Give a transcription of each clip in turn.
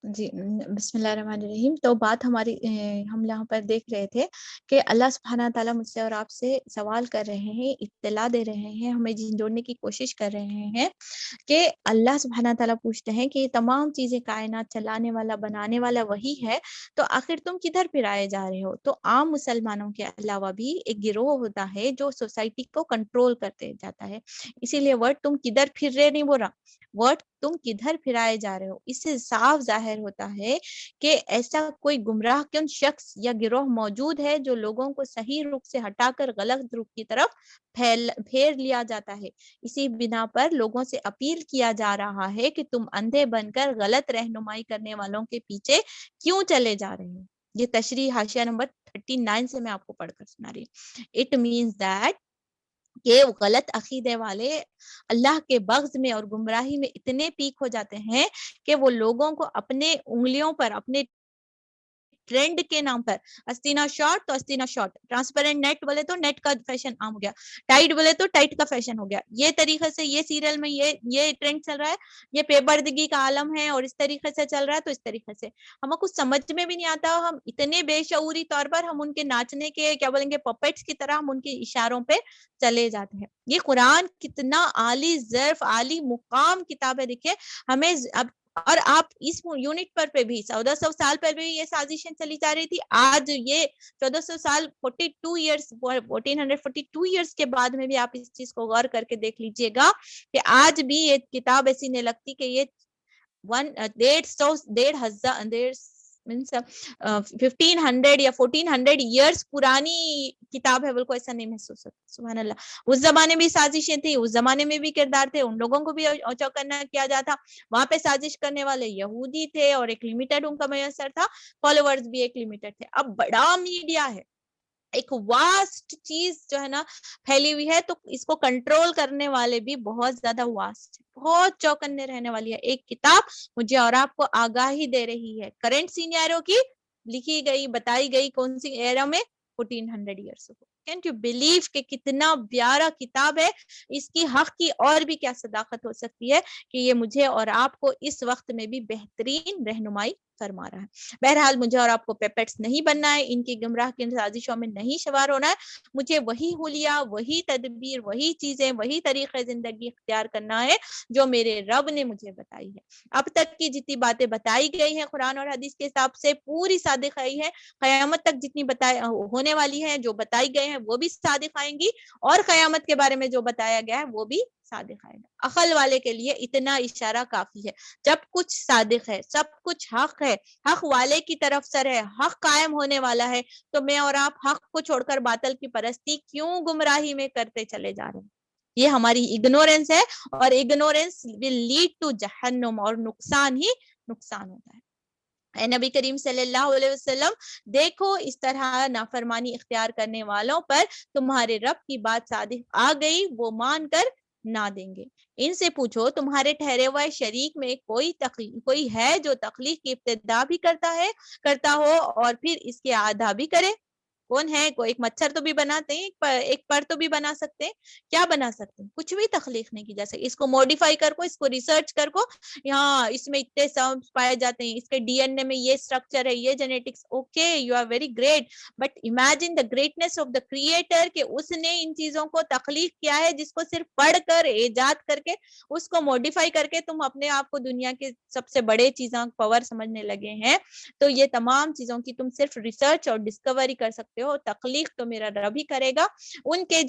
جی بسم اللہ الرحمن الرحیم. تو بات ہماری ہم یہاں پر دیکھ رہے تھے کہ اللہ سبحانہ تعالیٰ مجھ سے اور آپ سے سوال کر رہے ہیں، اطلاع دے رہے ہیں، ہمیں جوڑنے کی کوشش کر رہے ہیں کہ اللہ سبحانہ تعالیٰ پوچھتے ہیں کہ یہ تمام چیزیں کائنات چلانے والا بنانے والا وہی ہے، تو آخر تم کدھر پھرائے جا رہے ہو؟ تو عام مسلمانوں کے علاوہ بھی ایک گروہ ہوتا ہے جو سوسائٹی کو کنٹرول کرتے جاتا ہے. اسی لیے ورڈ تم کدھر پھر رہے نہیں بول رہا، ورڈ تم کدھر پھرائے جا رہے ہو. اس سے صاف ظاہر ہوتا ہے کہ ایسا کوئی گمراہ کن شخص یا گروہ موجود ہے جو لوگوں کو صحیح رخ سے ہٹا کر غلط رخ کی طرف پھیر لیا جاتا ہے. اسی بنا پر لوگوں سے اپیل کیا جا رہا ہے کہ تم اندھے بن کر غلط رہنمائی کرنے والوں کے پیچھے کیوں چلے جا رہے ہو. یہ تشریح حاشیہ نمبر 39 سے میں آپ کو پڑھ کر سنا رہی ہوں. اٹ مینس دیٹ کہ غلط عقیدے والے اللہ کے بغض میں اور گمراہی میں اتنے پیک ہو جاتے ہیں کہ وہ لوگوں کو اپنے انگلیوں پر، اپنے ٹرینڈ کے نام پر، استینا شارٹ تو استینا شارٹ، ٹرانسپیرنٹ نیٹ بولے تو نیٹ کا فیشن عام ہو گیا، ٹائٹ بولے تو ٹائٹ کا فیشن ہو گیا. یہ طریقے سے یہ سیریل میں یہ ٹرینڈ چل رہا ہے، یہ پے پردگی کا عالم ہے اور اس طریقے سے چل رہا ہے. تو اس طریقے سے ہمیں کچھ سمجھ میں بھی نہیں آتا، ہم اتنے بے شعوری طور پر ہم ان کے ناچنے کے کیا بولیں گے پپیٹس کی طرح ہم ان کے اشاروں پہ چلے جاتے ہیں. یہ قرآن کتنا عالی ظرف عالی مقام کتاب ہے. دیکھیے ہمیں اب، اور آپ اس یونٹ پر پہ بھی 1400 سال پر بھی یہ سازشیں چلی جا رہی تھی. آج یہ 1400 سال 42 ایئرس 1442 ایئرس کے بعد میں بھی آپ اس چیز کو غور کر کے دیکھ لیجئے گا کہ آج بھی یہ کتاب ایسی نہیں لگتی کہ یہ 1500 یا 1400 ایئرس پرانی کتاب ہے، بالکل ایسا نہیں محسوس ہوتا. سبحان اللہ. اس زمانے میں سازشیں تھیں، اس زمانے میں بھی کردار تھے، ان لوگوں کو بھی چوکنا کیا جاتا. وہاں پہ سازش کرنے والے یہودی تھے اور ایک لمیٹڈ ان کا میسر تھا، فالوورز بھی ایک لمیٹڈ تھے. اب بڑا میڈیا ہے، ایک واسٹ چیز جو ہے نا پھیلی ہوئی ہے، تو اس کو کنٹرول کرنے والے بھی بہت زیادہ واسٹ، بہت چوکنے رہنے والی ہے. ایک کتاب مجھے اور آپ کو آگاہی دے رہی ہے کرنٹ سینیرو کی، لکھی گئی بتائی گئی کون سی ایرا میں، 1400 ایئرس کو. کینٹ یو بلیو کہ کتنا پیارا کتاب ہے. اس کی حق کی اور بھی کیا صداقت ہو سکتی ہے کہ یہ مجھے اور آپ کو اس وقت میں بھی بہترین رہنمائی فرما رہا ہے. بہرحال مجھے اور آپ کو پیپٹس نہیں بننا ہے، ان کی گمراہ کی سازشوں میں نہیں شمار ہونا ہے. مجھے وہی حلیہ، وہی تدبیر، وہی چیزیں، وہی طریقے زندگی اختیار کرنا ہے جو میرے رب نے مجھے بتائی ہے. اب تک کی جتنی باتیں بتائی گئی ہیں قرآن اور حدیث کے حساب سے پوری صادق آئی ہے. قیامت تک جتنی ہونے والی ہیں، جو بتائی گئے ہیں وہ بھی صادق آئیں گی، اور قیامت کے بارے میں جو بتایا گیا ہے وہ بھی صادق آئے گا. عقل والے کے لیے اتنا اشارہ کافی ہے. جب کچھ صادق ہے، سب کچھ حق ہے، حق والے کی طرف سر ہے، حق قائم ہونے والا ہے، تو میں اور آپ حق کو چھوڑ کر باطل کی پرستی کیوں گمراہی میں کرتے چلے جا رہے ہیں؟ یہ ہماری اگنورنس ہے، اور اگنورنس ول لیڈ ٹو جہنم، اور نقصان ہی نقصان ہوتا ہے. اے نبی کریم صلی اللہ علیہ وسلم، دیکھو اس طرح نافرمانی اختیار کرنے والوں پر تمہارے رب کی بات صادق آ گئی، وہ مان کر نہ دیں گے. ان سے پوچھو تمہارے ٹھہرے ہوئے شریک میں کوئی ہے جو تخلیق کی ابتدا بھی کرتا ہو اور پھر اس کے آدھا بھی کرے؟ کون ہے؟ کوئی ایک مچھر تو بھی بناتے ہیں، ایک پر تو بھی بنا سکتے ہیں. کیا بنا سکتے ہیں؟ کچھ بھی تخلیق نہیں کی جا سکتی. اس کو موڈیفائی کر کو، اس کو ریسرچ کر کو، یہاں اس میں اتنے سمس پائے جاتے ہیں، اس کے ڈی این اے میں یہ سٹرکچر ہے، یہ genetics. Okay, you are very great, but imagine the greatness of the creator کہ اس نے ان چیزوں کو تخلیق کیا ہے، جس کو صرف پڑھ کر ایجاد کر کے اس کو موڈیفائی کر کے تم اپنے آپ کو دنیا کے سب سے بڑے چیزوں پاور سمجھنے لگے ہیں. تو یہ تمام چیزوں کی تم صرف ریسرچ اور ڈسکوری کر سکتے ہو، تخلیق تو میرا رب ہی کرے گا. ان کے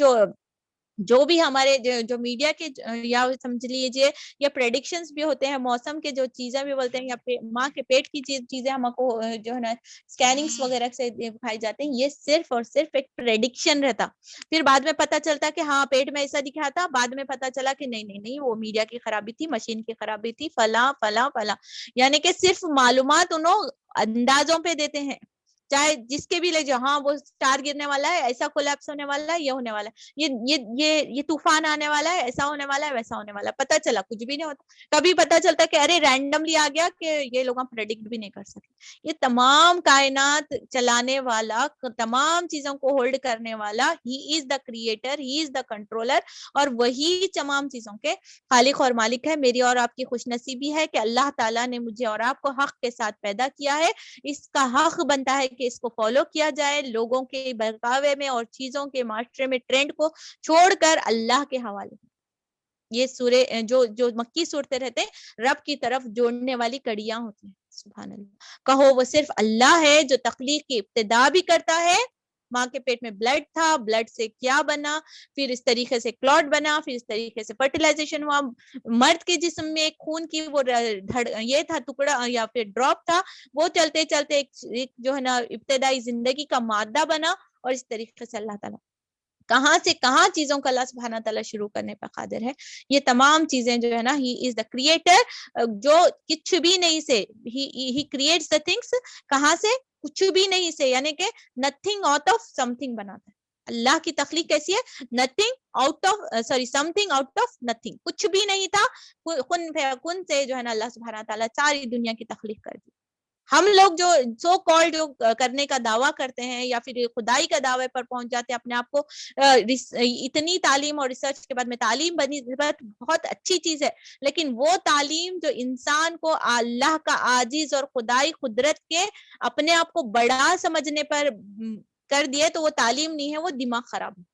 جو بھی ہمارے جو میڈیا کے یا سمجھ لیجئے یا پریڈکشنز بھی ہوتے ہیں، موسم کے جو چیزیں بھی بولتے ہیں، یا ماں کے پیٹ کی چیزیں ہم کو جو ہے نا اسکیننگز وغیرہ سے دکھائی جاتے ہیں، یہ صرف اور صرف ایک پریڈکشن رہتا. پھر بعد میں پتا چلتا کہ ہاں پیٹ میں ایسا دکھا تھا، بعد میں پتا چلا کہ نہیں وہ میڈیا کی خرابی تھی، مشین کی خرابی تھی، فلاں فلاں فلاں. یعنی کہ صرف معلومات انہوں اندازوں پہ دیتے ہیں. چاہے جس کے بھی لے جاؤ، ہاں وہ اسٹار گرنے والا ہے، ایسا کولیپس ہونے والا ہے، یہ ہونے والا ہے، یہ طوفان آنے والا ہے، ایسا ہونے والا ہے، ویسا ہونے والا ہے، پتہ چلا کچھ بھی نہیں ہوتا. کبھی پتہ چلتا کہ ارے رینڈملی آ گیا کہ یہ لوگ ہم پریڈکٹ بھی نہیں کر سکتے. یہ تمام کائنات چلانے والا، تمام چیزوں کو ہولڈ کرنے والا، ہی از the creator, he is the controller, اور وہی تمام چیزوں کے خالق اور مالک ہے. میری اور آپ کی خوش نصیبی ہے کہ اللہ تعالیٰ نے مجھے اور آپ کو حق کے ساتھ پیدا کیا ہے. اس کا حق بنتا ہے کہ اس کو فالو کیا جائے، لوگوں کے بہکاوے میں اور چیزوں کے معاشرے میں ٹرینڈ کو چھوڑ کر اللہ کے حوالے. یہ سورے جو مکی صورتیں رہتے ہیں رب کی طرف جوڑنے والی کڑیاں ہوتی ہیں. سبحان اللہ. کہو وہ صرف اللہ ہے جو تخلیق کی ابتدا بھی کرتا ہے. ماں کے پیٹ میں بلڈ تھا، بلڈ سے کیا بنا، پھر اس طریقے سے کلوٹ بنا، پھر اس طریقے سے فرٹیلائزیشن ہوا، مرد کے جسم میں ایک خون کی وہ یہ تھا ٹکڑا یا پھر ڈراپ تھا، وہ چلتے چلتے ایک جو ہے نا ابتدائی زندگی کا مادہ بنا، اور اس طریقے سے اللہ تعالیٰ کہاں سے کہاں چیزوں کا اللہ سبحانہ تعالیٰ شروع کرنے پر قادر ہے. یہ تمام چیزیں جو ہے نا ہی از دا کریٹر، جو کچھ بھی نہیں سے ہی کریٹس دا تھنگس. کہاں سے؟ کچھ بھی نہیں سے، یعنی کہ nothing out of some thing بناتا ہے. اللہ کی تخلیق کیسی ہے؟ Nothing out of some thing out of nothing. کچھ بھی نہیں تھا، کن سے جو ہے نا اللہ سبحانہ تعالیٰ ساری دنیا کی تخلیق کر دی. ہم لوگ جو سو کالڈ جو کرنے کا دعویٰ کرتے ہیں یا پھر خدائی کا دعوے پر پہنچ جاتے ہیں اپنے آپ کو، اتنی تعلیم اور ریسرچ کے بعد میں تعلیم بنی بہت اچھی چیز ہے، لیکن وہ تعلیم جو انسان کو اللہ کا عاجز اور خدائی قدرت کے اپنے آپ کو بڑا سمجھنے پر کر دیے، تو وہ تعلیم نہیں ہے، وہ دماغ خراب ہے.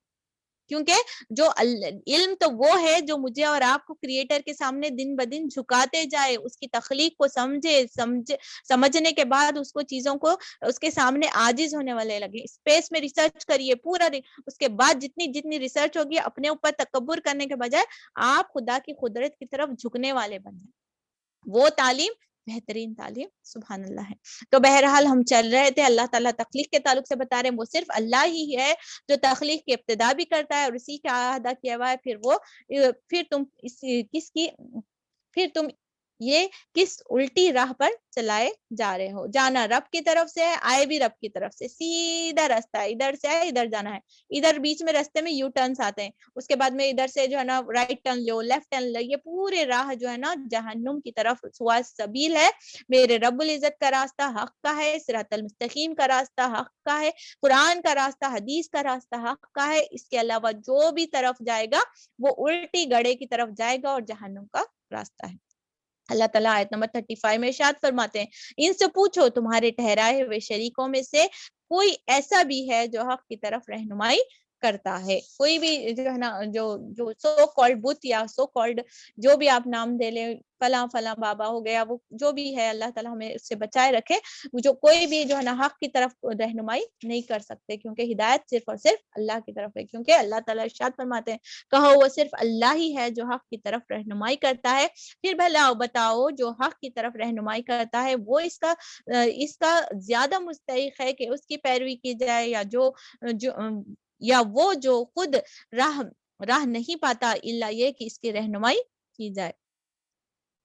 کیونکہ جو علم تو وہ ہے جو مجھے اور آپ کو کریٹر کے سامنے دن بدن جھکاتے جائے، اس کی تخلیق کو سمجھنے کے بعد اس کو چیزوں کو اس کے سامنے عاجز ہونے والے لگے. اسپیس میں ریسرچ کریے پورا دن، اس کے بعد جتنی ریسرچ ہوگی اپنے اوپر تکبر کرنے کے بجائے آپ خدا کی قدرت کی طرف جھکنے والے بن جائیں. وہ تعلیم بہترین تعلیم سبحان اللہ ہے. تو بہرحال ہم چل رہے تھے، اللہ تعالیٰ تخلیق کے تعلق سے بتا رہے ہیں وہ صرف اللہ ہی ہے جو تخلیق کی ابتدا بھی کرتا ہے، اور اسی کا ادا کیا ہوا ہے. پھر تم یہ کس الٹی راہ پر چلائے جا رہے ہو. جانا رب کی طرف سے ہے، آئے بھی رب کی طرف سے، سیدھا راستہ ہے، ادھر سے ہے ادھر جانا ہے. ادھر بیچ میں راستے میں یو ٹرنس آتے ہیں، اس کے بعد میں ادھر سے جو ہے نا رائٹ ٹرن لو، لیفٹ ٹرن لو، یہ پورے راہ جو ہے نا جہنم کی طرف سوا سبیل ہے. میرے رب العزت کا راستہ حق کا ہے، صراط المستقیم کا راستہ حق کا ہے، قرآن کا راستہ، حدیث کا راستہ حق کا ہے. اس کے علاوہ جو بھی طرف جائے گا وہ الٹی گڑے کی طرف جائے گا اور جہنم کا راستہ ہے. اللہ تعالیٰ آیت نمبر 35 میں ارشاد فرماتے ہیں ان سے پوچھو تمہارے ٹھہرائے ہوئے شریکوں میں سے کوئی ایسا بھی ہے جو حق کی طرف رہنمائی کرتا ہے. کوئی بھی جو ہے نا جو سو کالڈ بت یا سو کالڈ جو بھی آپ نام دے لیں، فلاں فلاں بابا ہو گیا، وہ جو بھی ہے اللہ تعالیٰ ہمیں اس سے بچائے رکھے. جو کوئی بھی جو ہے نا حق کی طرف رہنمائی نہیں کر سکتے، کیونکہ ہدایت صرف اور صرف اللہ کی طرف ہے. کیونکہ اللہ تعالیٰ ارشاد فرماتے ہیں کہو وہ صرف اللہ ہی ہے جو حق کی طرف رہنمائی کرتا ہے. پھر بھلا بتاؤ جو حق کی طرف رہنمائی کرتا ہے وہ اس کا زیادہ مستحق ہے کہ اس کی پیروی کی جائے، یا وہ جو خود راہ نہیں پاتا الا یہ کہ اس کی رہنمائی کی جائے.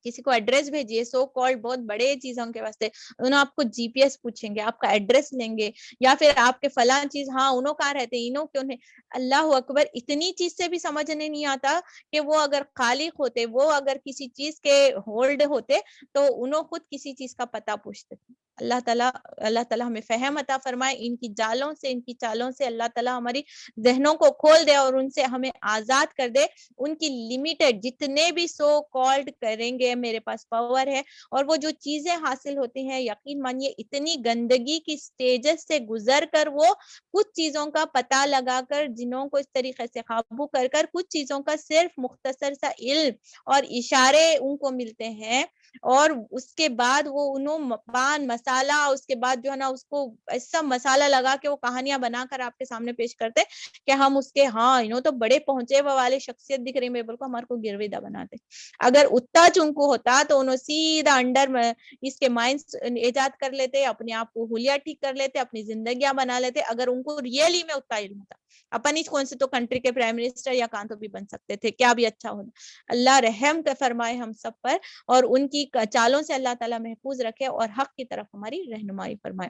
کسی کو ایڈریس بھیجیے، سو کالڈ بہت بڑے چیزوں کے واسطے انہوں آپ کو جی پی ایس پوچھیں گے، آپ کا ایڈریس لیں گے، یا پھر آپ کے فلاں چیز ہاں انہوں کہاں رہتے ہیں، انہوں کیوں نہیں. اللہ اکبر، اتنی چیز سے بھی سمجھنے نہیں آتا کہ وہ اگر خالق ہوتے، وہ اگر کسی چیز کے ہولڈ ہوتے تو انہوں خود کسی چیز کا پتہ پوچھتے تھے. اللہ تعالیٰ ہمیں فہم عطا فرمائے، ان کی جالوں سے ان کی چالوں سے اللہ تعالیٰ ہماری ذہنوں کو کھول دے اور ان سے ہمیں آزاد کر دے. ان کی لمیٹڈ جتنے بھی سو کالڈ کریں گے میرے پاس پاور ہے، اور وہ جو چیزیں حاصل ہوتی ہیں یقین مانیے اتنی گندگی کی سٹیجز سے گزر کر وہ کچھ چیزوں کا پتہ لگا کر، جنوں کو اس طریقے سے قابو کر کچھ چیزوں کا صرف مختصر سا علم اور اشارے ان کو ملتے ہیں، اور اس کے بعد وہ انہوں پان مسالہ اس کے بعد جو ہے نا اس کو ایسا مسالہ لگا کے وہ کہانیاں بنا کر آپ کے سامنے پیش کرتے کہ ہم اس کے ہاں انہوں تو بڑے پہنچے والے شخصیت دکھ رہی ہے، بالکل ہمارے کو گرویدہ بناتے. اگر اتنا چنکو ہوتا تو انہوں سیدھا انڈر میں اس کے مائنڈ ایجاد کر لیتے، اپنے آپ کو حلیہ ٹھیک کر لیتے، اپنی زندگیاں بنا لیتے. اگر ان کو ریئلی میں اتنا علم ہوتا اپن اس کون سے تو کنٹری کے پرائم منسٹر یا کانتوں بھی بن سکتے تھے، کیا بھی اچھا ہوتا. اللہ رحم کا فرمائے ہم سب پر، اور ان کی چالوں سے اللہ تعالیٰ محفوظ رکھے اور حق کی طرف ہماری رہنمائی فرمائے.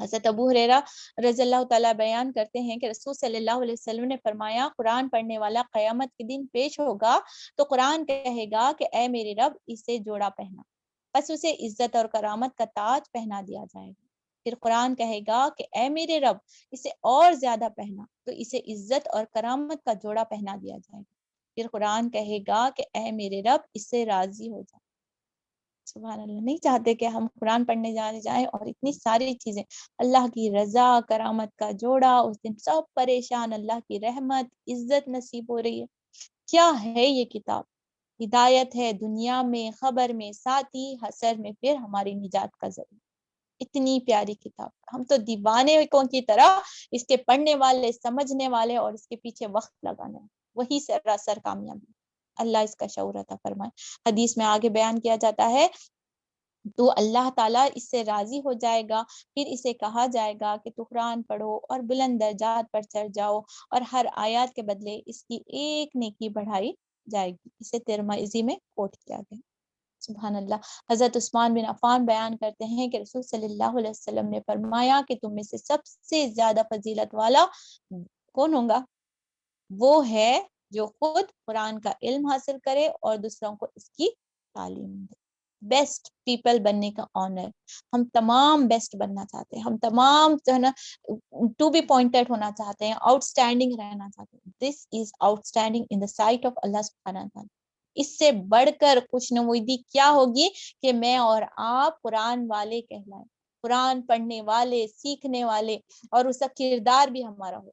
حضرت ابو ہریرہ رضی اللہ تعالیٰ بیان کرتے ہیں کہ رسول صلی اللہ علیہ وسلم نے فرمایا قرآن پڑھنے والا قیامت کے دن پیش ہوگا تو قرآن کہے گا کہ اے میرے رب اسے جوڑا پہنا، پس اسے عزت اور کرامت کا تاج پہنا دیا جائے گا۔ پھر قرآن کہے گا کہ اے میرے رب اسے اور زیادہ پہنا، تو اسے عزت اور کرامت کا جوڑا پہنا دیا جائے گا۔ پھر قرآن کہے گا کہ اے میرے رب اس سے راضی ہو جائے۔ سبحان اللہ، نہیں چاہتے کہ ہم قرآن پڑھنے جائیں اور اتنی ساری چیزیں، اللہ کی رضا، کرامت کا جوڑا، اس دن سب پریشان، اللہ کی رحمت، عزت نصیب ہو رہی ہے۔ کیا ہے یہ کتاب؟ ہدایت ہے دنیا میں، خبر میں، ساتھی حسر میں، پھر ہماری نجات کا ذریعہ۔ اتنی پیاری کتاب، ہم تو دیوانے کی طرح اس کے پڑھنے والے، سمجھنے والے اور اس کے پیچھے وقت لگانے، وہی سراسر کامیابی۔ اللہ اس کا شعور عطا فرمائے۔ حدیث میں آگے بیان کیا جاتا ہے تو اللہ تعالیٰ اس سے راضی ہو جائے گا، پھر اسے کہا جائے گا کہ تو قرآن پڑھو اور بلند درجات پر چڑھ جاؤ، اور ہر آیات کے بدلے اس کی ایک نیکی بڑھائی جائے گی۔ اسے ترمذی میں کوٹ کیا گیا۔ سبحان اللہ۔ حضرت عثمان بن عفان بیان کرتے ہیں کہ رسول صلی اللہ علیہ وسلم نے فرمایا کہ تم میں سے سب سے زیادہ فضیلت والا کون ہوگا؟ وہ ہے جو خود قرآن کا علم حاصل کرے اور دوسروں کو اس کی تعلیم دے۔ بیسٹ پیپل بننے کا آنر، ہم تمام بیسٹ بننا چاہتے ہیں، ہم تمام جو ہے نا ٹو بی پوائنٹڈ ہونا چاہتے ہیں، آؤٹ اسٹینڈنگ رہنا چاہتے ہیں۔ This is outstanding in the sight of Allah سبحانہ وتعالی۔ اس سے بڑھ کر خوش نمودی کیا ہوگی کہ میں اور آپ قرآن والے کہلائیں، قرآن پڑھنے والے، سیکھنے والے، اور اس کا کردار بھی ہمارا ہو۔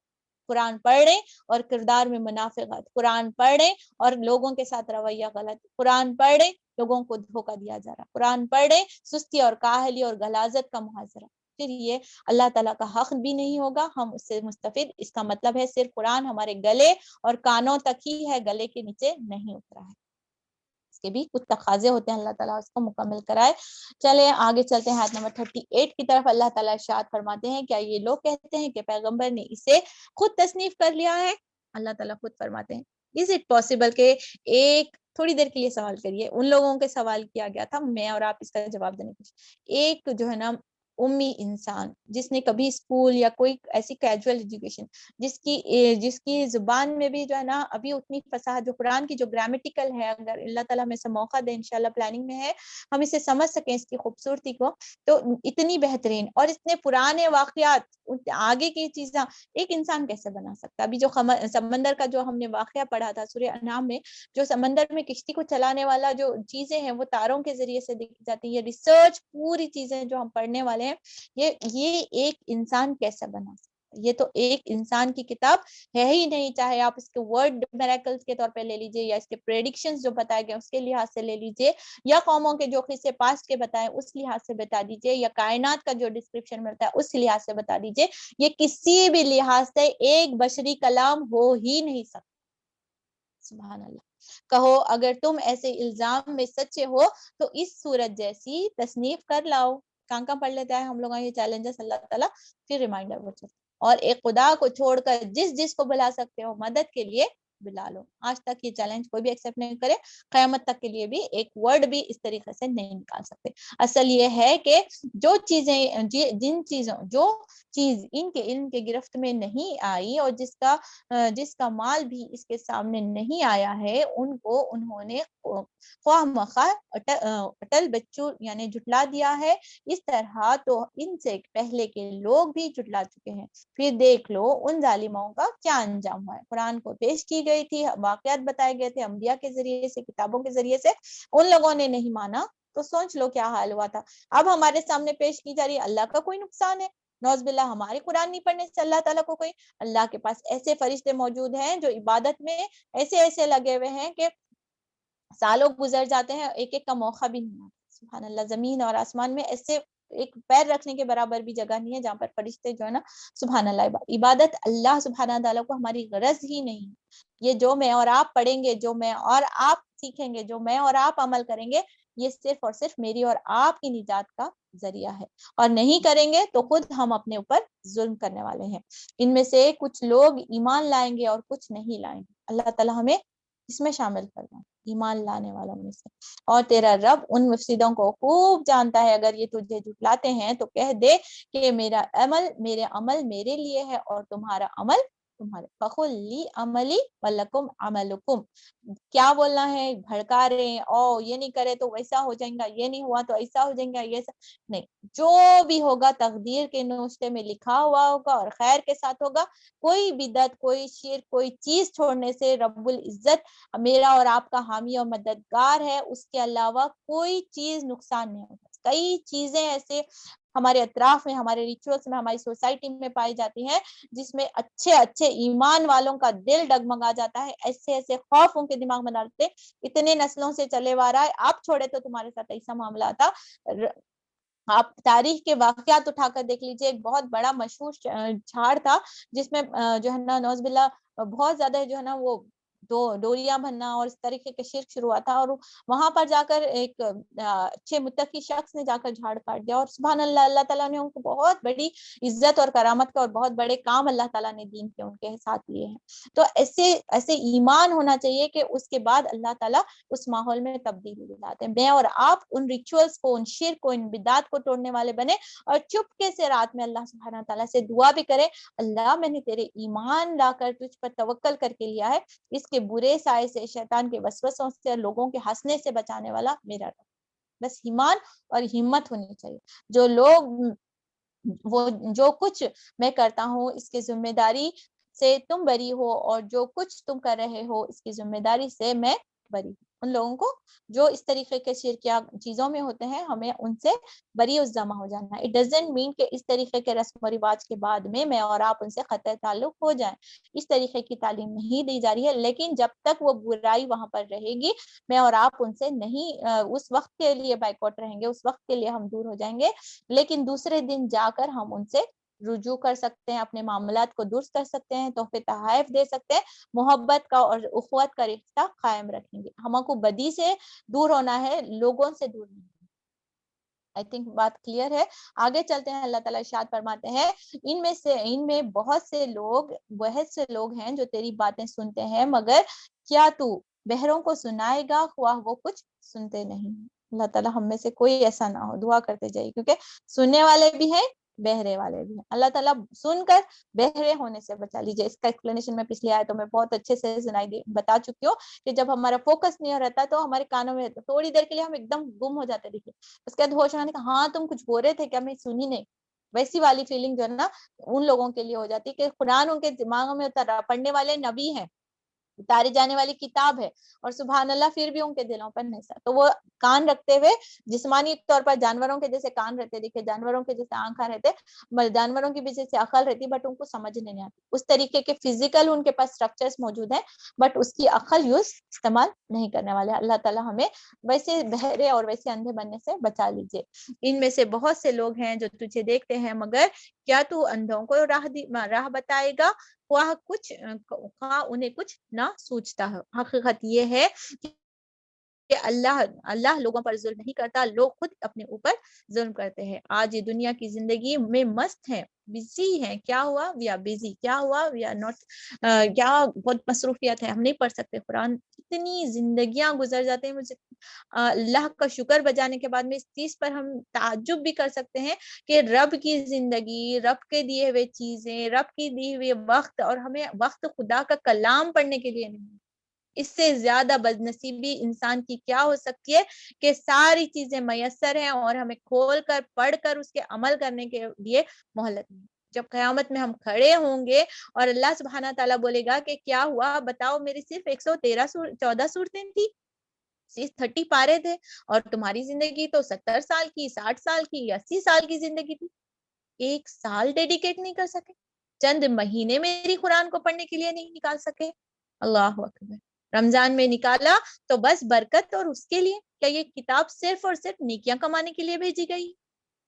قرآن پڑھیں اور کردار میں منافقت، قرآن پڑھیں اور لوگوں کے ساتھ رویہ غلط، قرآن پڑھیں لوگوں کو دھوکہ دیا جا رہا، قرآن پڑھیں سستی اور کاہلی اور غلاظت کا محاصرہ، پھر یہ اللہ تعالیٰ کا حق بھی نہیں ہوگا، ہم اس سے مستفید۔ اس کا مطلب ہے صرف قرآن ہمارے گلے اور کانوں تک ہی ہے، گلے کے نیچے نہیں اترا ہے، اس کے بھی کچھ تقاضے ہوتے ہیں، اللہ تعالیٰ اس کو مکمل کرائے۔ چلے آگے چلتے ہیں، آیت نمبر 38 کی طرف۔ اللہ تعالیٰ ارشاد فرماتے ہیں کیا یہ لوگ کہتے ہیں کہ پیغمبر نے اسے خود تصنیف کر لیا ہے؟ اللہ تعالیٰ خود فرماتے ہیں از اٹ پاسبل کہ ایک تھوڑی دیر کے لیے سوال کریے، ان لوگوں کے سوال کیا گیا تھا، میں اور آپ اس کا جواب دینے کی، ایک جو ہے نا امی انسان جس نے کبھی اسکول یا کوئی ایسی کیجول ایجوکیشن، جس کی زبان میں بھی جو ہے نا ابھی اتنی فصاحت، جو قرآن کی جو گرامیٹیکل ہے، اگر اللہ تعالیٰ ہمیں سے موقع دے، انشاءاللہ پلاننگ میں ہے ہم اسے سمجھ سکیں اس کی خوبصورتی کو، تو اتنی بہترین اور اتنے پرانے واقعات، آگے کی چیزیں ایک انسان کیسے بنا سکتا؟ ابھی جو سمندر کا جو ہم نے واقعہ پڑھا تھا سورہ انعام میں، جو سمندر میں کشتی کو چلانے والا جو چیزیں ہیں وہ تاروں کے ذریعے سے دیکھی جاتی ہیں، یہ ریسرچ پوری چیزیں جو ہم پڑھنے والے ہیں، یہ ایک انسان کیسے بنا سکتا؟ یہ تو ایک انسان کی کتاب ہے ہی نہیں، چاہے آپ اس کے ورڈ میریکلز کے طور پہ لے لیجئے، یا اس کے پریڈکشنز جو بتائے گئے اس کے لحاظ سے لے لیجئے، یا قوموں کے جو قصے پاسٹ کے بتائے اس لحاظ سے بتا دیجئے، یا کائنات کا جو ڈسکرپشن ملتا ہے اس لحاظ سے بتا دیجئے، یہ کسی بھی لحاظ سے ایک بشری کلام ہو ہی نہیں سکتا۔ سبحان اللہ۔ کہو اگر تم ایسے الزام میں سچے ہو تو اس صورت جیسی تصنیف کر لاؤ۔ کہاں پڑھ لیتے ہیں ہم لوگ یہ چیلنجز اللہ تعالیٰ، پھر ریمائنڈر بچے، اور ایک خدا کو چھوڑ کر جس کو بلا سکتے ہو مدد کے لیے بلا لو۔ آج تک یہ چیلنج کوئی بھی ایکسیپٹ نہیں کرے، قیامت تک کے لیے بھی ایک ورڈ بھی اس طریقے سے نہیں نکال سکتے۔ اصل یہ ہے کہ جو چیز ان کے علم کے گرفت میں نہیں آئی، اور جس کا مال بھی اس کے سامنے نہیں آیا ہے، ان کو انہوں نے خواہ مخواہ اٹل بچوں یعنی جھٹلا دیا ہے۔ اس طرح تو ان سے پہلے کے لوگ بھی جھٹلا چکے ہیں، پھر دیکھ لو ان ظالموں کا کیا انجام ہوا ہے۔ قرآن کو پیش کی گئی تھی، واقعات بتائے گئے تھے انبیاء کے ذریعے سے، کتابوں کے ذریعے سے، ان لوگوں نے نہیں مانا، تو سوچ لو کیا حال ہوا تھا۔ اب ہمارے سامنے پیش کی جا رہی ہے، اللہ کا کوئی نقصان ہے؟ نوز باللہ، ہمارے قرآن نہیں پڑھنے سے اللہ تعالیٰ کو کوئی؟ اللہ کے پاس ایسے فرشتے موجود ہیں جو عبادت میں ایسے لگے ہوئے ہیں کہ سالوں گزر جاتے ہیں، ایک کا موقع بھی نہیں آتا۔ سبحان اللہ، زمین اور آسمان میں ایسے ایک پیر رکھنے کے برابر بھی جگہ نہیں ہے جہاں پر فرشتے جو ہے نا، سبحان اللہ، عبادت اللہ سبحانہ تعالیٰ کو ہماری غرض ہی نہیں۔ یہ جو میں اور آپ پڑھیں گے، جو میں اور آپ سیکھیں گے، جو میں اور آپ عمل کریں گے، یہ صرف اور صرف میری اور آپ کی نجات کا ذریعہ ہے، اور نہیں کریں گے تو خود ہم اپنے اوپر ظلم کرنے والے ہیں۔ ان میں سے کچھ لوگ ایمان لائیں گے اور کچھ نہیں لائیں گے۔ اللہ تعالیٰ ہمیں اس میں شامل کرنا ایمان لانے والوں میں سے. اور تیرا رب ان مفسدوں کو خوب جانتا ہے. اگر یہ تجھے جھٹلاتے ہیں تو کہہ دے کہ میرے عمل میرے لیے ہے اور تمہارا عمل تمہارے. فَقُلْ لِي عَمَلِي وَلَكُمْ عَمَلُكُمْ. کیا بولنا ہے؟ بھڑکا رہے ہیں، او یہ نہیں کرے تو ویسا ہو جائے گا، یہ نہیں ہوا تو ایسا ہو جائے گا، یہ نہیں. جو بھی ہوگا تقدیر کے نوشتے میں لکھا ہوا ہوگا اور خیر کے ساتھ ہوگا. کوئی بدعت، کوئی شرک، کوئی چیز چھوڑنے سے رب العزت میرا اور آپ کا حامی اور مددگار ہے. اس کے علاوہ کوئی چیز نقصان نہیں ہوگا. کئی چیزیں ایسے ہمارے اطراف میں، ہمارے ریچولس میں، ہماری سوسائٹی میں پائی جاتی ہیں جس میں اچھے اچھے ایمان والوں کا دل ڈگمگا جاتا ہے. ایسے ایسے خوف ان کے دماغ میں ڈالتے اتنے نسلوں سے چلے آ رہا ہے. آپ چھوڑے تو تمہارے ساتھ ایسا معاملہ تھا. آپ تاریخ کے واقعات اٹھا کر دیکھ لیجئے. ایک بہت بڑا مشہور جھاڑ تھا جس میں جو ہے نا نوز باللہ بہت زیادہ جو ہے نا وہ ڈوریاں بننا اور اس طریقے کے شرک شروع ہوا تھا. اور وہاں پر جا کر ایک اچھے متقی شخص نے جا کر جھاڑ کاٹ دیا. اور سبحان اللہ، اللہ تعالیٰ نے ان کو بہت بڑی عزت اور کرامت کا اور بہت بڑے کام اللہ تعالیٰ نے دین کے ان کے ساتھ لیے ہیں. تو ایسے ایمان ہونا چاہیے کہ اس کے بعد اللہ تعالیٰ اس ماحول میں تبدیلی لاتے ہیں. میں اور آپ ان ریچولز کو، ان شرک کو، ان بدعات کو توڑنے والے بنے اور چپکے سے رات میں اللہ سبحانہ تعالیٰ سے دعا بھی کرے، اللہ میں نے تیرے ایمان لا کر تجھ پر توکل کر کے لیا ہے. اس کے برے سائے سے، شیطان کے وسوسوں سے، لوگوں کے ہنسنے سے بچانے والا میرا رب. بس ایمان اور ہمت ہونی چاہیے. جو لوگ جو کچھ میں کرتا ہوں اس کی ذمہ داری سے تم بری ہو، اور جو کچھ تم کر رہے ہو اس کی ذمہ داری سے میں بری ہوں. ان لوگوں کو جو اس طریقے کے شرکیہ چیزوں میں ہوتے ہیں ہمیں ان سے بری اس جمع ہو جانا. اٹ ڈزنٹ مین کہ اس طریقے کے رسم و رواج کے بعد میں اور آپ ان سے قطع تعلق ہو جائیں. اس طریقے کی تعلیم نہیں دی جا رہی ہے. لیکن جب تک وہ برائی وہاں پر رہے گی میں اور آپ ان سے نہیں اس وقت کے لیے بائیکاٹ رہیں گے، اس وقت کے لیے ہم دور ہو جائیں گے. لیکن دوسرے دن جا کر ہم ان سے رجوع کر سکتے ہیں، اپنے معاملات کو درست کر سکتے ہیں، تحفے تحائف دے سکتے ہیں، محبت کا اور اخوت کا رشتہ قائم رکھیں گے. ہم کو بدی سے دور ہونا ہے، لوگوں سے دور نہیں. I think بات کلیئر ہے. آگے چلتے ہیں. اللہ تعالیٰ ارشاد فرماتے ہیں ان میں بہت سے لوگ ہیں جو تیری باتیں سنتے ہیں، مگر کیا تو بہروں کو سنائے گا خواہ وہ کچھ سنتے نہیں. اللہ تعالیٰ ہم میں سے کوئی ایسا نہ ہو. دعا کرتے جائیے کیونکہ سننے والے بھی ہیں، بہرے والے بھی ہیں. اللہ تعالیٰ سن کر بہرے ہونے سے بچا لیجیے. اس کا ایکسپلینیشن میں پچھلی آیتوں میں بہت اچھے سے بتا چکی ہوں کہ جب ہمارا فوکس نہیں رہتا تو ہمارے کانوں میں تھوڑی دیر کے لیے ہم ایک دم گم ہو جاتے. دیکھیے اس کے بعد ہوش آنے کا، ہاں تم کچھ بول رہے تھے کیا، میں سنی نہیں. ویسی والی فیلنگ جو ہے نا ان لوگوں کے لیے ہو جاتی ہے کہ قرآن ان کے دماغوں میں اترا، پڑھنے والے نبی ہیں، اتاری جانے والی کتاب ہے، اور سبحان اللہ پھر بھی ان کے دلوں پر نہیں سا. تو وہ کان رکھتے ہوئے جسمانی طور پر جانوروں کے جیسے کان رہتے، دیکھیں جانوروں کے جیسے آنکھیں رہتے، جانوروں کی بھی جیسے عقل رہتی، بٹ ان کو سمجھ نہیں آتی. اس طریقے کے فزیکل ان کے پاس سٹرکچرز موجود ہیں بٹ اس کی عقل استعمال نہیں کرنے والے. اللہ تعالیٰ ہمیں ویسے بہرے اور ویسے اندھے بننے سے بچا لیجیے. ان میں سے بہت سے لوگ ہیں جو تجھے دیکھتے ہیں، مگر کیا تو اندھوں کو راہ بتائے گا خواہ انہیں کچھ نہ سوچتا ہے. حقیقت یہ ہے کہ اللہ لوگوں پر ظلم نہیں کرتا، لوگ خود اپنے اوپر ظلم کرتے ہیں. آج یہ دنیا کی زندگی میں مست ہیں، بزی ہیں. کیا ہوا؟ We are busy. کیا ہوا؟ We are not. کیا بہت مصروفیات ہے، ہم نہیں پڑھ سکتے قرآن. اتنی زندگیاں گزر جاتے ہیں. مجھے اللہ کا شکر بجانے کے بعد میں اس چیز پر ہم تعجب بھی کر سکتے ہیں کہ رب کی زندگی، رب کے دیے ہوئے چیزیں، رب کی دی ہوئے وقت، اور ہمیں وقت خدا کا کلام پڑھنے کے لیے نہیں. اس سے زیادہ بدنصیبی انسان کی کیا ہو سکتی ہے کہ ساری چیزیں میسر ہیں اور ہمیں کھول کر پڑھ کر اس کے عمل کرنے کے لیے مہلت نہیں. جب قیامت میں ہم کھڑے ہوں گے اور اللہ سبحانہ تعالیٰ بولے گا کہ کیا ہوا بتاؤ، میری صرف 114 صورتیں تھی، صرف 30 پارے تھے، اور تمہاری زندگی تو 70 سال کی، 60 سال کی، 80 سال کی زندگی تھی. 1 سال ڈیڈیکیٹ نہیں کر سکے، چند مہینے میری قرآن کو پڑھنے کے لیے نہیں نکال سکے. اللہ اکبر. رمضان میں نکالا تو بس برکت اور اس کے لیے. کیا یہ کتاب صرف اور صرف نیکیاں کمانے کے لیے بھیجی گئی؟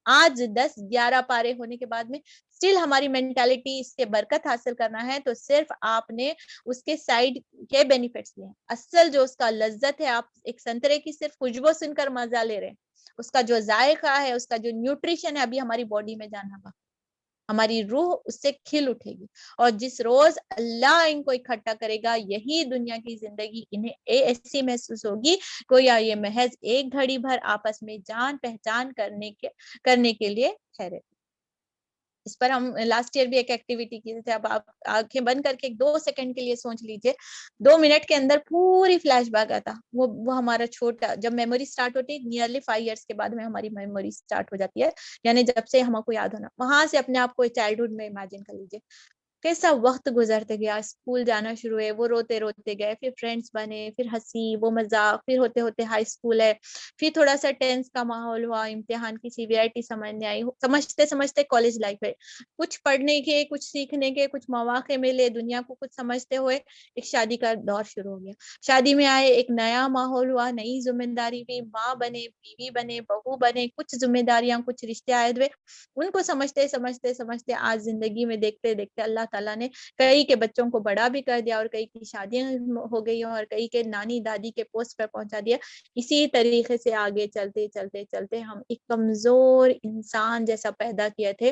آج 10-11 پارے ہونے کے بعد میں سٹل ہماری مینٹالٹی اس سے برکت حاصل کرنا ہے تو صرف آپ نے اس کے سائیڈ کے بینیفٹس لیے ہیں. اصل جو اس کا لذت ہے، آپ ایک سنترے کی صرف خوشبو سن کر مزہ لے رہے ہیں. اس کا جو ذائقہ ہے، اس کا جو نیوٹریشن ہے، ابھی ہماری باڈی میں جانا باقی. ہماری روح اس سے کھل اٹھے گی. اور جس روز اللہ ان کو اکٹھا کرے گا یہی دنیا کی زندگی انہیں ایسی محسوس ہوگی گویا یہ محض ایک گھڑی بھر آپس میں جان پہچان کرنے کے لیے ٹھہرے. اس پر ہم لاسٹ ایئر بھی ایک ایکٹیویٹی کی تھی. اب آپ آنکھیں بند کر کے 2 سیکنڈ کے لیے سوچ لیجئے 2 منٹ کے اندر پوری فلیش بیک آتا. وہ ہمارا چھوٹا جب میموری سٹارٹ ہوتی ہے نیئرلی 5 ایئرس کے بعد میں ہماری میموری سٹارٹ ہو جاتی ہے, یعنی جب سے ہم کو یاد ہونا, وہاں سے اپنے آپ کو چائلڈہڈ میں امیجن کر لیجیے کیسا وقت گزرتے گیا. اسکول جانا شروع ہوئے, وہ روتے روتے گئے, پھر فرینڈس بنے, پھر ہنسی وہ مذاق, پھر ہوتے ہوتے ہائی اسکول ہے, پھر تھوڑا سا ٹینس کا ماحول ہوا, امتحان کی سیویرٹی سمجھنے آئی, سمجھتے سمجھتے کالج لائف ہے, کچھ پڑھنے کے, کچھ سیکھنے کے, کچھ مواقع ملے, دنیا کو کچھ سمجھتے ہوئے ایک شادی کا دور شروع ہو گیا. شادی میں آئے, ایک نیا ماحول ہوا, نئی ذمہ داری ہوئی, ماں بنے, بیوی بنے, بہو بنے, کچھ ذمہ داریاں, کچھ رشتے عائد ہوئے. ان کو سمجھتے سمجھتے سمجھتے آج زندگی میں دیکھتے دیکھتے اللہ تعالیٰ نے کئی کے بچوں کو بڑا بھی کر دیا, اور کئی کی شادیاں ہو گئی, اور کئی کے نانی دادی کے پوسٹ پر پہنچا دیا. اسی طریقے سے آگے چلتے چلتے چلتے ہم ایک کمزور انسان جیسا پیدا کیے تھے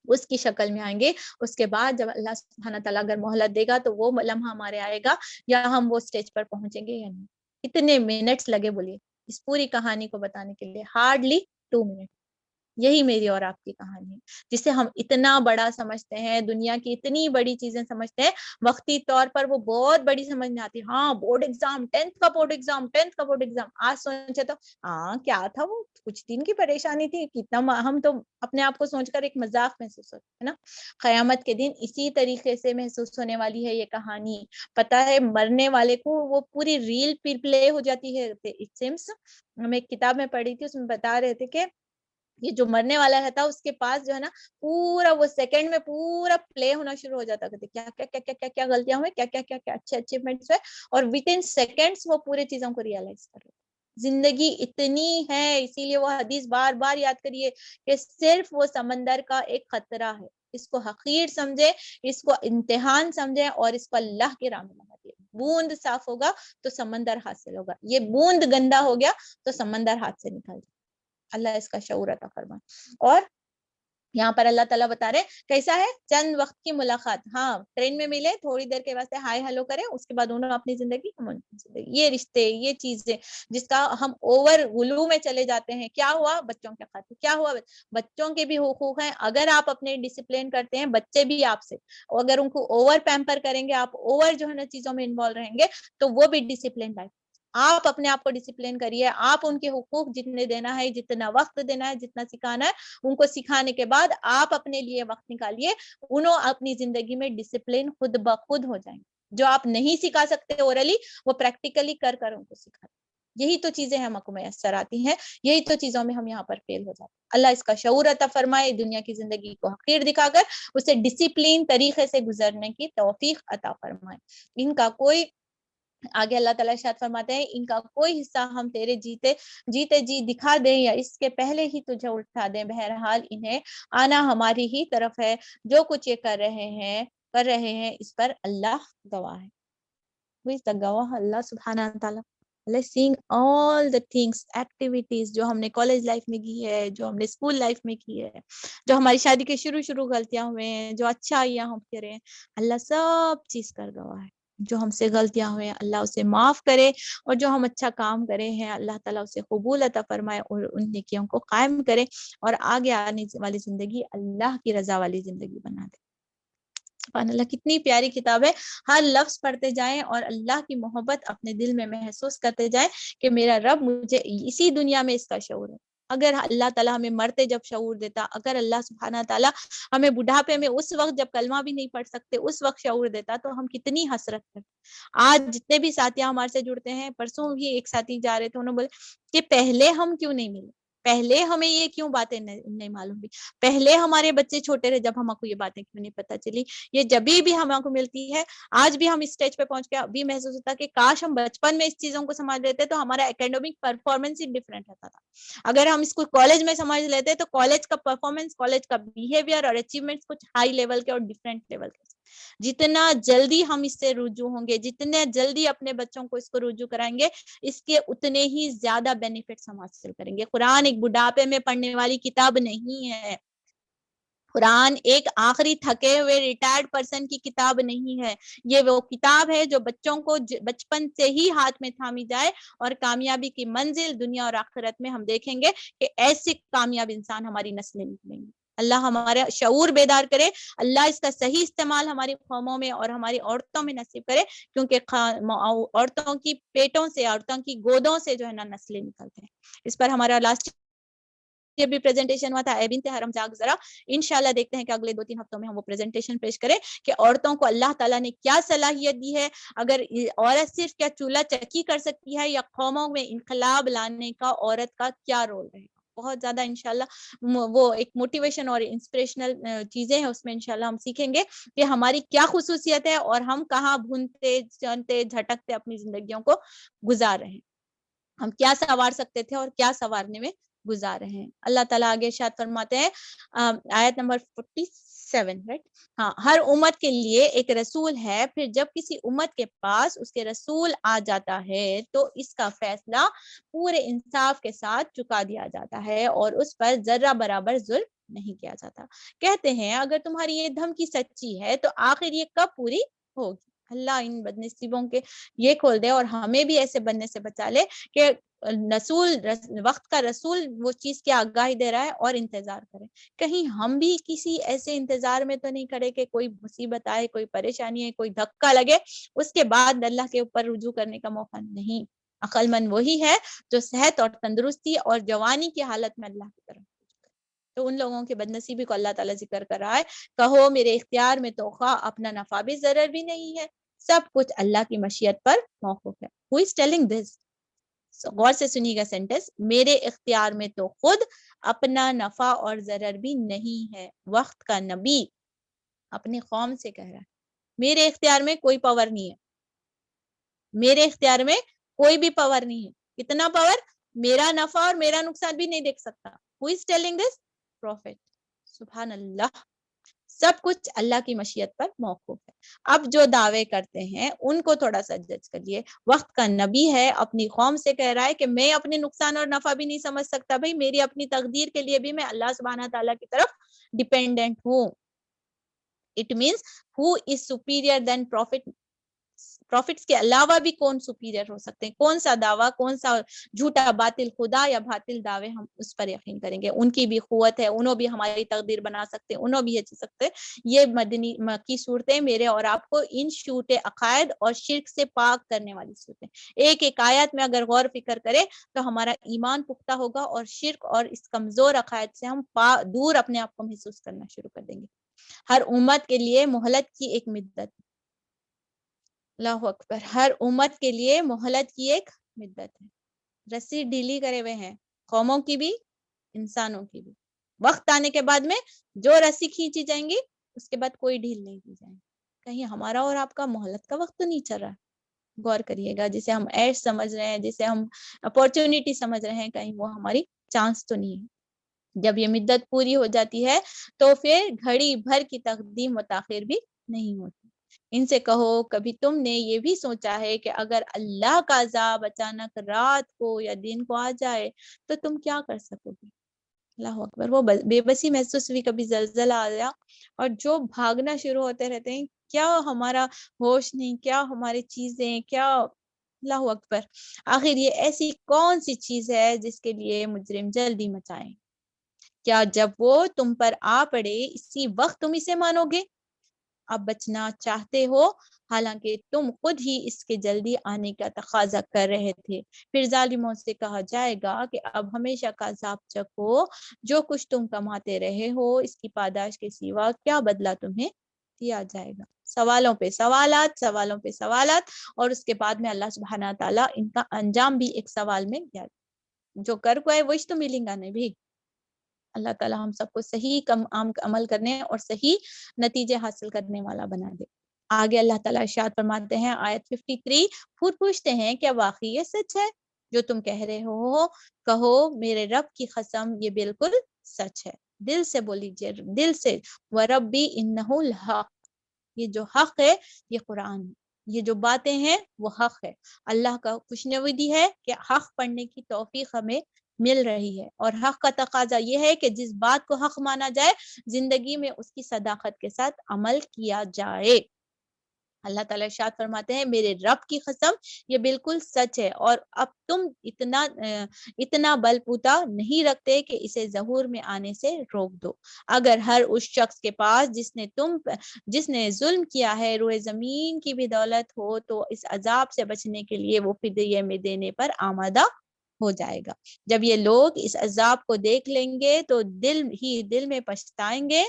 اس کی شکل میں آئیں گے. اس کے بعد جب اللہ سبحانہ تعالیٰ اگر مہلت دے گا تو وہ لمحہ ہمارے آئے گا, یا ہم وہ سٹیج پر پہنچیں گے یا نہیں. کتنے منٹس لگے بولیے اس پوری کہانی کو بتانے کے لیے؟ Hardly 2 minute. یہی میری اور آپ کی کہانی ہے جسے ہم اتنا بڑا سمجھتے ہیں, دنیا کی اتنی بڑی چیزیں سمجھتے ہیں, وقتی طور پر وہ بہت بڑی سمجھ میں آتی ہے. ہاں بورڈ ایگزام, 10th کا بورڈ ایگزام, آج سوچے تو ہاں کیا تھا, وہ کچھ دن کی پریشانی تھی, کتنا ہم تو اپنے آپ کو سوچ کر ایک مذاق محسوس ہوتا ہے نا. قیامت کے دن اسی طریقے سے محسوس ہونے والی ہے یہ کہانی. پتا ہے مرنے والے کو وہ پوری ریل پلے ہو جاتی ہے. اٹ سیمس ہم ایک کتاب میں پڑھی تھی, اس میں بتا رہے تھے کہ یہ جو مرنے والا رہتا اس کے پاس جو ہے نا پورا وہ سیکنڈ میں پورا پلے ہونا شروع ہو جاتا ہے, کیا کیا کیا کیا کیا کیا غلطیاں ہوئے, کیا کیا کیا کیا اچھے اچیومنٹس ہوئے, اور ود ان سیکنڈس وہ پورے چیزوں کو ریئلائز کر رہے. زندگی اتنی ہے, اسی لیے وہ حدیث بار بار یاد کریے کہ صرف وہ سمندر کا ایک خطرہ ہے. اس کو حقیر سمجھے, اس کو امتحان سمجھے, اور اس کو اللہ کے راہ میں لگا دیا. بوند صاف ہوگا تو سمندر حاصل ہوگا, یہ بوند گندا ہو گیا تو سمندر ہاتھ سے نکل جائے. اللہ اس کا شعور عطا فرمائے. اور یہاں پر اللہ تعالیٰ بتا رہے کیسا ہے, چند وقت کی ملاقات, ہاں ٹرین میں ملے, تھوڑی دیر کے واسطے ہائی ہیلو کریں, اس کے بعد انہوں نے اپنی زندگی, ہم ان کی زندگی. یہ رشتے, یہ چیزیں جس کا ہم اوور غلو میں چلے جاتے ہیں. کیا ہوا بچوں کے خاطر, کیا ہوا بچوں کے بھی حقوق ہیں. اگر آپ اپنے ڈسپلین کرتے ہیں بچے بھی آپ سے, اگر ان کو اوور پیمپر کریں گے, آپ اوور جو ہے نا چیزوں میں انوالو رہیں گے تو وہ بھی ڈسپلین لائف. آپ اپنے آپ کو ڈسپلین کریے, آپ ان کے حقوق جتنے دینا ہے, جتنا وقت دینا ہے, جتنا سکھانا ہے, ان کو سکھانے کے بعد آپ اپنے لیے وقت نکالیے. انہوں اپنی زندگی میں ڈسپلین خود بخود ہو جائیں. جو آپ نہیں سکھا سکتے اورلی, وہ پریکٹیکلی کر ان کو سکھا. یہی تو چیزیں ہم کو میسر آتی ہیں, یہی تو چیزوں میں ہم یہاں پر فیل ہو جاتے ہیں. اللہ اس کا شعور عطا فرمائے, دنیا کی زندگی کو حقیر دکھا کر اسے ڈسپلین طریقے سے گزرنے کی توفیق عطا فرمائے. ان کا کوئی آگے اللہ تعالیٰ ارشاد فرماتے ہیں, ان کا کوئی حصہ ہم تیرے جیتے جی دکھا دیں یا اس کے پہلے ہی تجھے اٹھا دیں, بہرحال انہیں آنا ہماری ہی طرف ہے. جو کچھ یہ کر رہے ہیں اس پر اللہ گواہ ہے. Who is the گواہ؟ اللہ سبحانہ تعالیٰ. Let's seeing all the things, activities جو ہم نے کالج لائف میں کی ہے, جو ہم نے اسکول لائف میں کی ہے, جو ہماری شادی کے شروع غلطیاں ہوئے ہیں, جو اچھائیاں ہم کرے, اللہ سب چیز کر گواہ ہے. جو ہم سے غلطیاں ہوئے اللہ اسے معاف کرے, اور جو ہم اچھا کام کرے ہیں اللہ تعالیٰ اسے قبول عطا فرمائے, اور ان نیکیوں کو قائم کرے, اور آگے آنے والی زندگی اللہ کی رضا والی زندگی بنا دے. سبحان اللہ, کتنی پیاری کتاب ہے. ہر لفظ پڑھتے جائیں اور اللہ کی محبت اپنے دل میں محسوس کرتے جائیں کہ میرا رب مجھے اسی دنیا میں اس کا شعور ہے. اگر اللہ تعالیٰ ہمیں مرتے جب شعور دیتا, اگر اللہ سبحانہ تعالیٰ ہمیں بڑھاپے میں اس وقت جب کلمہ بھی نہیں پڑھ سکتے اس وقت شعور دیتا, تو ہم کتنی حسرت کرتے. آج جتنے بھی ساتھی ہمارے سے جڑتے ہیں, پرسوں بھی ایک ساتھی جا رہے تھے, انہوں نے بولے کہ پہلے ہم کیوں نہیں ملے, پہلے ہمیں یہ کیوں باتیں نہیں معلوم بھی, پہلے ہمارے بچے چھوٹے رہے جب ہم کو یہ باتیں کیوں نہیں پتا چلی. یہ جبھی بھی ہم کو ملتی ہے. آج بھی ہم اس سٹیج پہ پہنچ کے ابھی محسوس ہوتا کہ کاش ہم بچپن میں اس چیزوں کو سمجھ لیتے تو ہمارا اکیڈمک پرفارمنس ہی ڈفرینٹ رہتا تھا. اگر ہم اس کو کالج میں سمجھ لیتے تو کالج کا پرفارمنس, کالج کا بیہیویئر اور اچیومنٹس کچھ ہائی لیول کے اور ڈفرینٹ لیول کے. جتنا جلدی ہم اس سے رجوع ہوں گے, جتنے جلدی اپنے بچوں کو اس کو رجوع کرائیں گے, اس کے اتنے ہی زیادہ بینیفٹس ہم حاصل کریں گے. قرآن ایک بڑھاپے میں پڑھنے والی کتاب نہیں ہے. قرآن ایک آخری تھکے ہوئے ریٹائرڈ پرسن کی کتاب نہیں ہے، یہ وہ کتاب ہے جو بچوں کو بچپن سے ہی ہاتھ میں تھامی جائے، اور کامیابی کی منزل دنیا اور آخرت میں ہم دیکھیں گے کہ ایسے کامیاب انسان ہماری نسلیں نکلیں گی۔ اللہ ہمارا شعور بیدار کرے، اللہ اس کا صحیح استعمال ہماری قوموں میں اور ہماری عورتوں میں نصیب کرے، کیونکہ عورتوں کی پیٹوں سے، عورتوں کی گودوں سے جو ہے نا نسلیں نکلتے ہیں۔ اس پر ہمارا لاسٹ یہ بھی پریزنٹیشن ہوا تھا اے بنت حرم جاگ ذرا، انشاءاللہ دیکھتے ہیں کہ اگلے 2-3 ہفتوں میں ہم وہ پریزنٹیشن پیش کریں کہ عورتوں کو اللہ تعالیٰ نے کیا صلاحیت دی ہے، اگر عورت صرف کیا چولہا چکی کر سکتی ہے، یا قوموں میں انقلاب لانے کا عورت کا کیا رول رہے گا۔ بہت زیادہ انشاءاللہ وہ ایک موٹیویشن اور انسپریشنل چیزیں ہیں، اس میں انشاءاللہ ہم سیکھیں گے کہ ہماری کیا خصوصیت ہے اور ہم کہاں بھونتے چنتے جھٹکتے اپنی زندگیوں کو گزار رہے ہیں، ہم کیا سنوار سکتے تھے اور کیا سنوارنے میں گزار رہے ہیں۔ اللہ تعالیٰ آگے ارشاد فرماتے ہیں آیت نمبر 47 رائٹ، ہاں، ہر امت کے لیے ایک رسول ہے، پھر جب کسی امت کے پاس اس کے رسول آ جاتا ہے تو اس کا فیصلہ پورے انصاف کے ساتھ چکا دیا جاتا ہے اور اس پر ذرہ برابر ظلم نہیں کیا جاتا۔ کہتے ہیں اگر تمہاری یہ دھمکی سچی ہے تو آخر یہ کب پوری ہوگی؟ اللہ ان بدنصیبوں کے یہ کھول دے اور ہمیں بھی ایسے بننے سے بچا لے کہ وقت کا رسول وہ چیز کی آگاہی دے رہا ہے اور انتظار کریں، کہیں ہم بھی کسی ایسے انتظار میں تو نہیں کھڑے کہ کوئی مصیبت آئے، کوئی پریشانی ہے، کوئی دھکا لگے، اس کے بعد اللہ کے اوپر رجوع کرنے کا موقع نہیں۔ عقل مند وہی ہے جو صحت اور تندرستی اور جوانی کی حالت میں اللہ کی طرف رجوع کرے۔ تو ان لوگوں کی بدنصیبی کو اللہ تعالیٰ ذکر کر رہا ہے، کہو میرے اختیار میں تو خواہ اپنا نفع بھی ضرر بھی نہیں ہے، سب کچھ اللہ کی مشیت پر موقوف ہے۔ Who is telling this؟ غور سے سنیے گا سینٹنس، میرے اختیار میں تو خود اپنا نفع اور ضرر بھی نہیں ہے۔ وقت کا نبی اپنی قوم سے کہہ رہا ہے میرے اختیار میں کوئی پاور نہیں ہے، میرے اختیار میں کوئی بھی پاور نہیں ہے۔ کتنا پاور؟ میرا نفع اور میرا نقصان بھی نہیں دیکھ سکتا۔ Who is telling this؟ Prophet۔ سبحان اللہ، سب کچھ اللہ کی مشیت پر موقوف ہے۔ اب جو دعوے کرتے ہیں ان کو تھوڑا سا جج کریے۔ وقت کا نبی ہے، اپنی قوم سے کہہ رہا ہے کہ میں اپنے نقصان اور نفع بھی نہیں سمجھ سکتا، بھائی میری اپنی تقدیر کے لیے بھی میں اللہ سبحانہ تعالیٰ کی طرف ڈیپینڈنٹ ہوں۔ It means who is superior than prophet؟ Prophets کے علاوہ بھی کون سپیریئر ہو سکتے ہیں؟ کون سا دعویٰ، کون سا جھوٹا باطل خدا یا باطل دعوے ہم اس پر یقین کریں گے؟ ان کی بھی قوت ہے، انہوں بھی ہماری تقدیر بنا سکتے ہیں، انہوں بھی یہ چیز سکتے ہیں۔ یہ مدنی مکی صورتیں میرے اور آپ کو ان شروط عقائد اور شرک سے پاک کرنے والی صورتیں، ایک ایک آیت میں اگر غور فکر کرے تو ہمارا ایمان پختہ ہوگا اور شرک اور اس کمزور عقائد سے ہم دور اپنے آپ کو محسوس کرنا شروع کر دیں گے۔ ہر امت کے لیے مہلت کی ایک مدت، اللہ اکبر، ہر امت کے لیے مہلت کی ایک مدت ہے۔ رسی ڈھیلی کرے ہوئے ہیں قوموں کی بھی، انسانوں کی بھی۔ وقت آنے کے بعد میں جو رسی کھینچی جائیں گی اس کے بعد کوئی ڈھیل نہیں دی جائیں گی۔ کہیں ہمارا اور آپ کا مہلت کا وقت تو نہیں چل رہا؟ غور کریے گا، جسے ہم عیش سمجھ رہے ہیں، جسے ہم اپورچونٹی سمجھ رہے ہیں، کہیں وہ ہماری چانس تو نہیں ہے۔ جب یہ مدت پوری ہو جاتی ہے تو پھر گھڑی بھر کی تقدیم و تاخیر بھی نہیں ہوتی۔ ان سے کہو کبھی تم نے یہ بھی سوچا ہے کہ اگر اللہ کا عذاب اچانک رات کو یا دن کو آ جائے تو تم کیا کر سکو گے؟ اللہ اکبر، وہ بے بسی محسوس ہوئی، کبھی زلزلہ آیا اور جو بھاگنا شروع ہوتے رہتے ہیں، کیا ہمارا ہوش نہیں، کیا ہماری چیزیں، کیا، اللہ اکبر۔ آخر یہ ایسی کون سی چیز ہے جس کے لیے مجرم جلدی مچائیں؟ کیا جب وہ تم پر آ پڑے اسی وقت تم اسے مانو گے؟ اب بچنا چاہتے ہو حالانکہ تم خود ہی اس کے جلدی آنے کا تقاضا کر رہے تھے۔ پھر ظالموں سے کہا جائے گا کہ اب ہمیشہ کا عذاب چکھو، جو کچھ تم کماتے رہے ہو اس کی پاداش کے سوا کیا بدلہ تمہیں دیا جائے گا؟ سوالوں پہ سوالات، سوالوں پہ سوالات، اور اس کے بعد میں اللہ سبحانہ تعالیٰ ان کا انجام بھی ایک سوال میں کیا، جو کر کو ہے وہی تو ملیں گا نہیں بھی۔ اللہ تعالیٰ ہم سب کو صحیح عمل کرنے اور صحیح نتیجے حاصل کرنے والا بنا دے۔ آگے اللہ تعالیٰ ارشاد فرماتے ہیں آیت 53، پھر پوچھتے ہیں کیا واقعی یہ سچ ہے جو تم کہہ رہے ہو؟ کہو میرے رب کی قسم یہ بالکل سچ ہے۔ دل سے بولیجیے، دل سے، وَرَبِّ إِنَّهُ الْحَقُّ، یہ جو حق ہے یہ قرآن ہے، یہ جو باتیں ہیں وہ حق ہے۔ اللہ کا خوشنودی ہے کہ حق پڑھنے کی توفیق ہمیں مل رہی ہے، اور حق کا تقاضا یہ ہے کہ جس بات کو حق مانا جائے زندگی میں اس کی صداقت کے ساتھ عمل کیا جائے۔ اللہ تعالیٰ ارشاد فرماتے ہیں میرے رب کی قسم یہ بالکل سچ ہے، اور اب تم اتنا بل پوتا نہیں رکھتے کہ اسے ظہور میں آنے سے روک دو۔ اگر ہر اس شخص کے پاس جس نے ظلم کیا ہے روئے زمین کی بھی دولت ہو تو اس عذاب سے بچنے کے لیے وہ فدیے میں دینے پر آمادہ ہو جائے گا۔ جب یہ لوگ اس عذاب کو دیکھ لیں گے تو دل میں پچھتائیں گے،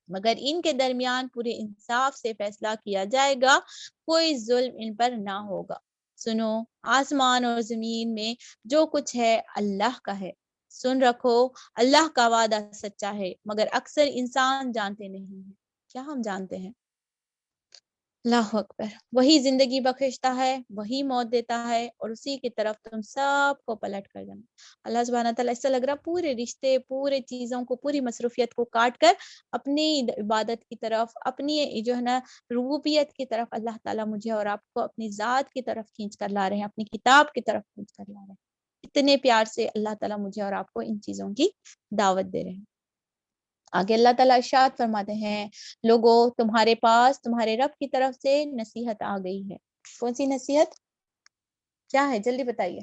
مگر ان کے درمیان پورے انصاف سے فیصلہ کیا جائے گا، کوئی ظلم ان پر نہ ہوگا۔ سنو، آسمان اور زمین میں جو کچھ ہے اللہ کا ہے، سن رکھو اللہ کا وعدہ سچا ہے، مگر اکثر انسان جانتے نہیں ہیں۔ کیا ہم جانتے ہیں؟ اللہ اکبر۔ وہی زندگی بخشتا ہے، وہی موت دیتا ہے، اور اسی کی طرف تم سب کو پلٹ کر جانا۔ اللہ سبحانہ تعالیٰ ایسا لگ رہا پورے رشتے، پورے چیزوں کو، پوری مصروفیت کو کاٹ کر اپنی عبادت کی طرف، اپنی جو ہے نا ربوبیت کی طرف اللہ تعالیٰ مجھے اور آپ کو اپنی ذات کی طرف کھینچ کر لا رہے ہیں، اپنی کتاب کی طرف کھینچ کر لا رہے ہیں۔ اتنے پیار سے اللہ تعالیٰ مجھے اور آپ کو ان چیزوں کی دعوت دے رہے ہیں۔ آگے اللہ تعالیٰ ارشاد فرماتے ہیں لوگوں تمہارے پاس تمہارے رب کی طرف سے نصیحت آ گئی ہے۔ کون سی نصیحت؟ کیا ہے؟ جلدی بتائیے۔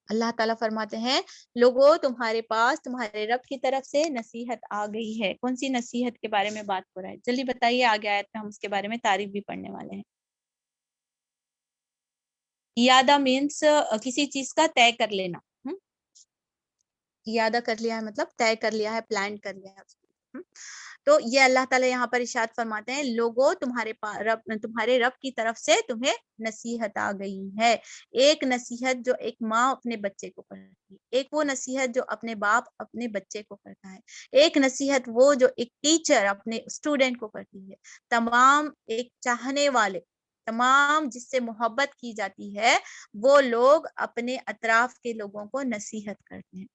اللہ تعالیٰ فرماتے ہیں لوگوں تمہارے پاس تمہارے رب کی طرف سے نصیحت آ گئی ہے۔ کون سی نصیحت کے بارے میں بات ہو رہا ہے؟ جلدی بتائیے، آگے آیت میں ہم اس کے بارے میں تعریف بھی پڑھنے والے ہیں۔ یادہ مینس کسی چیز کا طے کر لینا۔ یادہ کر لیا ہے مطلب طے کر لیا ہے، پلان کر لیا ہے۔ تو یہ اللہ تعالیٰ یہاں پر ارشاد فرماتے ہیں لوگوں تمہارے رب کی طرف سے تمہیں نصیحت آ گئی ہے۔ ایک نصیحت جو ایک ماں اپنے بچے کو کرتی ہے، ایک وہ نصیحت جو اپنے باپ اپنے بچے کو کرتا ہے، ایک نصیحت وہ جو ایک ٹیچر اپنے اسٹوڈنٹ کو کرتی ہے۔ تمام ایک چاہنے والے، تمام جس سے محبت کی جاتی ہے، وہ لوگ اپنے اطراف کے لوگوں کو نصیحت کرتے ہیں۔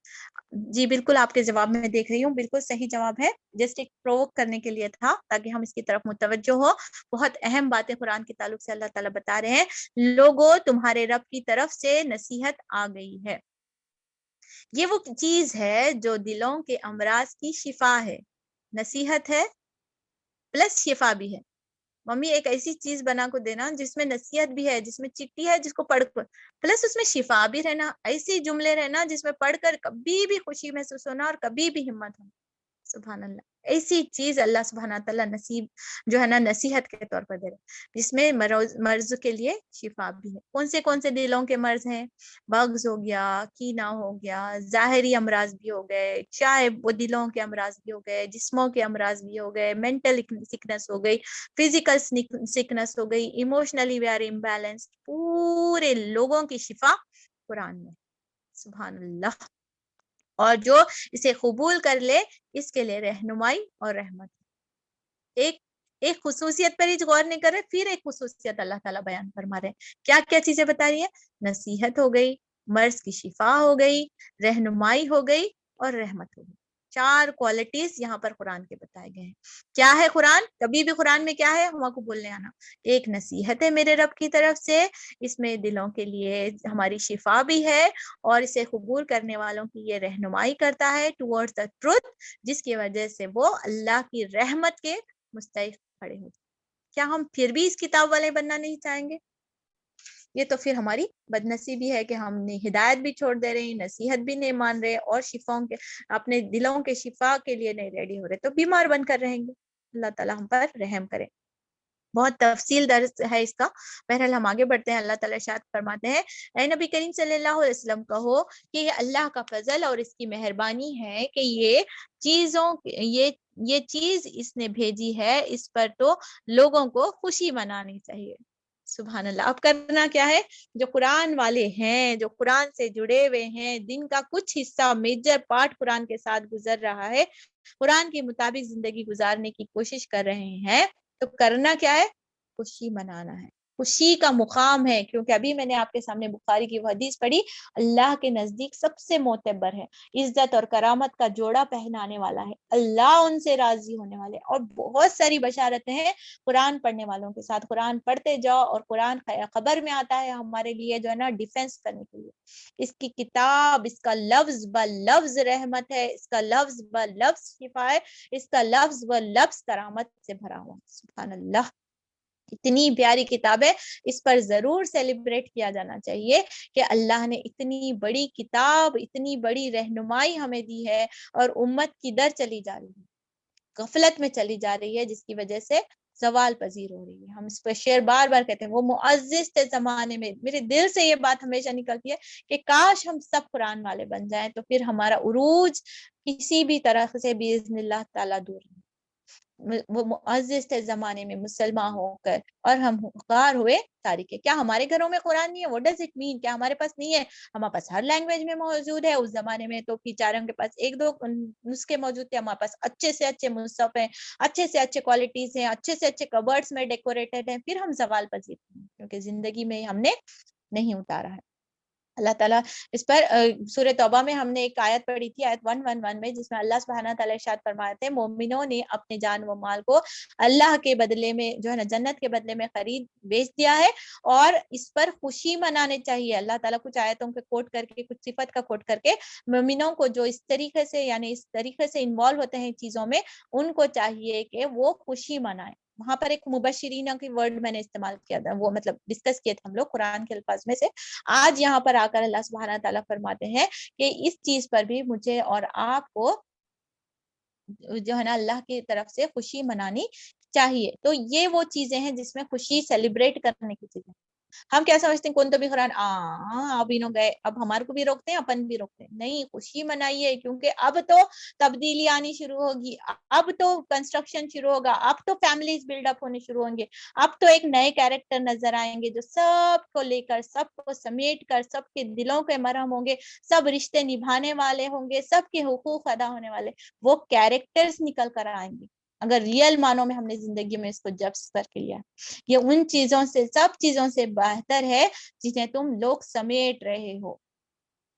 جی بالکل، آپ کے جواب میں دیکھ رہی ہوں، بالکل صحیح جواب ہے۔ جسٹ ایک پرووک کرنے کے لیے تھا تاکہ ہم اس کی طرف متوجہ ہو۔ بہت اہم باتیں قرآن کے تعلق سے اللہ تعالیٰ بتا رہے ہیں لوگوں تمہارے رب کی طرف سے نصیحت آ گئی ہے۔ یہ وہ چیز ہے جو دلوں کے امراض کی شفا ہے۔ نصیحت ہے پلس شفا بھی ہے۔ ممی ایک ایسی چیز بنا کو دینا جس میں نصیحت بھی ہے، جس میں چٹھی ہے جس کو پڑھ کر پلس اس میں شفا بھی رہنا، ایسی جملے رہنا جس میں پڑھ کر کبھی بھی خوشی محسوس ہونا اور کبھی بھی ہمت ہونا۔ سبحان اللہ، ایسی چیز اللہ سبحانہ تعالیٰ نصیب جو ہے نا نصیحت کے طور پر دے رہے، جس میں مرض کے لیے شفا بھی ہے۔ کون سے دلوں کے مرض ہیں؟ بغض ہو گیا، کینہ ہو گیا، ظاہری امراض بھی ہو گئے، چاہے وہ دلوں کے امراض بھی ہو گئے، جسموں کے امراض بھی ہو گئے، مینٹل سکنس ہو گئی، فزیکل سکنس ہو گئی، ایموشنلی وی آر امبیلنس، پورے لوگوں کی شفا قرآن میں۔ سبحان اللہ۔ اور جو اسے قبول کر لے اس کے لیے رہنمائی اور رحمت۔ ایک خصوصیت پر ہی غور نہیں کر رہے، پھر ایک خصوصیت اللہ تعالیٰ بیان فرما رہے ہیں۔ کیا کیا چیزیں بتا رہی ہے؟ نصیحت ہو گئی، مرض کی شفا ہو گئی، رہنمائی ہو گئی، اور رحمت ہو گئی۔ 4 کوالٹیز یہاں پر قرآن کے بتائے گئے ہیں۔ کیا ہے قرآن؟ کبھی بھی قرآن میں کیا ہے ہم کو بولنے آنا، ایک نصیحت ہے میرے رب کی طرف سے، اس میں دلوں کے لیے ہماری شفا بھی ہے، اور اسے قبول کرنے والوں کی یہ رہنمائی کرتا ہے ٹورڈز دا ٹروتھ، جس کی وجہ سے وہ اللہ کی رحمت کے مستحق کھڑے ہوتے۔ کیا ہم پھر بھی اس کتاب والے بننا نہیں چاہیں گے؟ یہ تو پھر ہماری بدنصیبی ہے کہ ہم نے ہدایت بھی چھوڑ دے رہے ہیں، نصیحت بھی نہیں مان رہے، اور شفاؤں کے اپنے دلوں کے شفا کے لیے نہیں ریڈی ہو رہے، تو بیمار بن کر رہیں گے۔ اللہ تعالیٰ ہم پر رحم کرے۔ بہت تفصیل درس ہے اس کا، بہرحال ہم آگے بڑھتے ہیں۔ اللہ تعالیٰ ارشاد فرماتے ہیں اے نبی کریم صلی اللہ علیہ وسلم کہو کہ یہ اللہ کا فضل اور اس کی مہربانی ہے کہ یہ چیز اس نے بھیجی ہے، اس پر تو لوگوں کو خوشی منانی چاہیے۔ سبحان اللہ۔ اب کرنا کیا ہے؟ جو قرآن والے ہیں، جو قرآن سے جڑے ہوئے ہیں، دن کا کچھ حصہ میجر پارٹ قرآن کے ساتھ گزر رہا ہے، قرآن کے مطابق زندگی گزارنے کی کوشش کر رہے ہیں، تو کرنا کیا ہے؟ خوشی منانا ہے۔ خوشی کا مقام ہے، کیونکہ ابھی میں نے آپ کے سامنے بخاری کی وہ حدیث پڑھی، اللہ کے نزدیک سب سے معتبر ہے، عزت اور کرامت کا جوڑا پہنانے والا ہے، اللہ ان سے راضی ہونے والے، اور بہت ساری بشارتیں ہیں قرآن پڑھنے والوں کے ساتھ۔ قرآن پڑھتے جاؤ، اور قرآن خبر میں آتا ہے ہمارے لیے جو ہے نا ڈیفینس کرنے کے لیے۔ اس کی کتاب، اس کا لفظ ب لفظ رحمت ہے، اس کا لفظ ب لفظ شفا ہے، اس کا لفظ ب لفظ کرامت سے بھرا ہوا۔ سبحان اللہ، اتنی پیاری کتاب ہے، اس پر ضرور سیلیبریٹ کیا جانا چاہیے کہ اللہ نے اتنی بڑی کتاب، اتنی بڑی رہنمائی ہمیں دی ہے، اور امت کدھر چلی جا رہی ہے؟ غفلت میں چلی جا رہی ہے، جس کی وجہ سے زوال پذیر ہو رہی ہے۔ ہم اس پہ شعر بار بار کہتے ہیں، وہ معزز تھے زمانے میں۔ میرے دل سے یہ بات ہمیشہ نکلتی ہے کہ کاش ہم سب قرآن والے بن جائیں، تو پھر ہمارا عروج کسی بھی طرح سے باذن اللہ تعالیٰ دور نہیں۔ وہ معزز تھے زمانے میں مسلمان ہو کر، اور ہم غار ہوئے تاریخ۔ کیا ہمارے گھروں میں قرآن نہیں ہے؟ What does it mean؟ کیا ہمارے پاس نہیں ہے؟ ہمارے پاس ہر لینگویج میں موجود ہے۔ اس زمانے میں تو بیچاروں کے پاس ایک دو نسخے موجود تھے، ہمارے پاس اچھے سے اچھے مصحف ہیں، اچھے سے اچھے کوالٹیز ہیں، اچھے سے اچھے کبرڈز میں ڈیکوریٹڈ ہیں، پھر ہم زوال پذیر ہیں کیونکہ زندگی میں ہم نے نہیں اتارا ہے۔ اللہ تعالیٰ اس پر سورہ توبہ میں ہم نے ایک آیت پڑھی تھی، آیت 111 میں، جس میں اللہ سبحانہ تعالیٰ ارشاد فرماتے ہیں، مومنوں نے اپنے جان و مال کو اللہ کے بدلے میں جو ہے نا جنت کے بدلے میں خرید بیچ دیا ہے، اور اس پر خوشی منانے چاہیے۔ اللہ تعالیٰ کچھ آیتوں کے کوٹ کر کے، کچھ صفت کا کوٹ کر کے، مومنوں کو جو اس طریقے سے یعنی اس طریقے سے انوالو ہوتے ہیں چیزوں میں، ان کو چاہیے کہ وہ خوشی منائیں۔ وہاں پر ایک مبشرین کی ورڈ میں نے استعمال کیا تھا، وہ مطلب ڈسکس کیے تھے ہم لوگ قرآن کے الفاظ میں سے۔ آج یہاں پر آ کر اللہ سبحانہ تعالیٰ فرماتے ہیں کہ اس چیز پر بھی مجھے اور آپ کو جو ہے نا اللہ کی طرف سے خوشی منانی چاہیے۔ تو یہ وہ چیزیں ہیں جس میں خوشی سیلیبریٹ کرنے کی چیزیں۔ ہم کیا سمجھتے ہیں، کون تو بھی قرآن اب انہوں گئے، اب ہمارے کو بھی روکتے ہیں، اپن بھی روکتے ہیں۔ نہیں، خوشی منائیے، کیونکہ اب تو تبدیلی آنی شروع ہوگی، اب تو کنسٹرکشن شروع ہوگا، اب تو فیملیز بلڈ اپ ہونے شروع ہوں گے، اب تو ایک نئے کیریکٹر نظر آئیں گے جو سب کو لے کر، سب کو سمیٹ کر، سب کے دلوں کے مرہم ہوں گے، سب رشتے نبھانے والے ہوں گے، سب کے حقوق ادا ہونے والے، وہ کیریکٹرز نکل کر آئیں گے اگر ریئل معنوں میں ہم نے زندگی میں اس کو جذب کر کے لیا۔ یہ ان چیزوں سے، سب چیزوں سے بہتر ہے جنہیں تم لوگ سمیٹ رہے ہو۔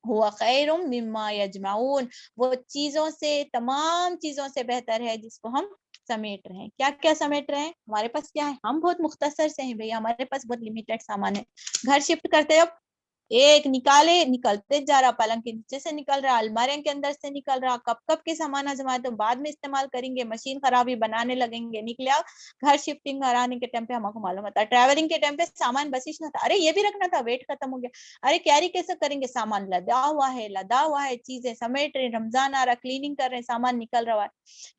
ہوا خیر مما یجمعون، وہ چیزوں سے، تمام چیزوں سے بہتر ہے جس کو ہم سمیٹ رہے ہیں۔ کیا کیا سمیٹ رہے ہیں؟ ہمارے پاس کیا ہے؟ ہم بہت مختصر سے ہیں بھئی، ہمارے پاس بہت لمیٹڈ سامان ہے۔ گھر شفٹ کرتے اب ایک نکلتے جا رہا، پلنگ کے نیچے سے نکل رہا، الماریوں کے اندر سے نکل رہا، کب کے سامان جمع تو بعد میں استعمال کریں گے، مشین خرابی بنانے لگیں گے، نکلیا گھر شفٹنگ کرانے کے ٹائم پہ ہم کو معلوم ہوتا ہے، ٹریولنگ کے ٹائم پہ سامان بسیج نہ تھا، ارے یہ بھی رکھنا تھا، ویٹ ختم ہو گیا، ارے کیری کیسے کریں گے، سامان لدا ہوا ہے، چیزیں سمیٹ رہے، رمضان آ رہا، کلیننگ کر رہے ہیں، سامان نکل رہا ہے۔